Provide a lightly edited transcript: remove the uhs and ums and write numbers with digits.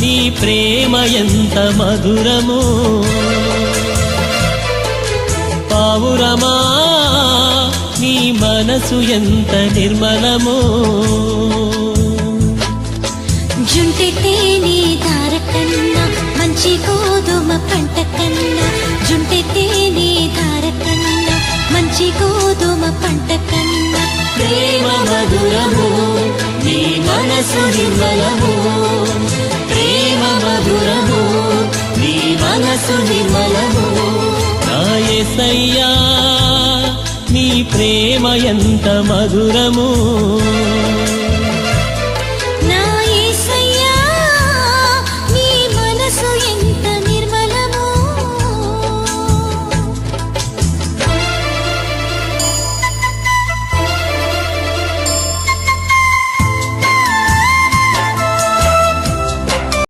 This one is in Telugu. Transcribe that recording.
నీ ప్రేమ ఎంత మధురము పావురమా నీ మనసు ఎంత నిర్మలము జుంటె తేనె ధార కన్నా మంచి గోధుమ పంట కన్నా జుంటె తేనె ధార కన్నా మంచి గోధుమ పంట కన్నా ప్రేమ మధురము నీ మనసు నిర్మలము ప్రేమ మధురము నీ మనసు నిర్మలము నా యేసయ్యా నీ ప్రేమ ఎంత మధురము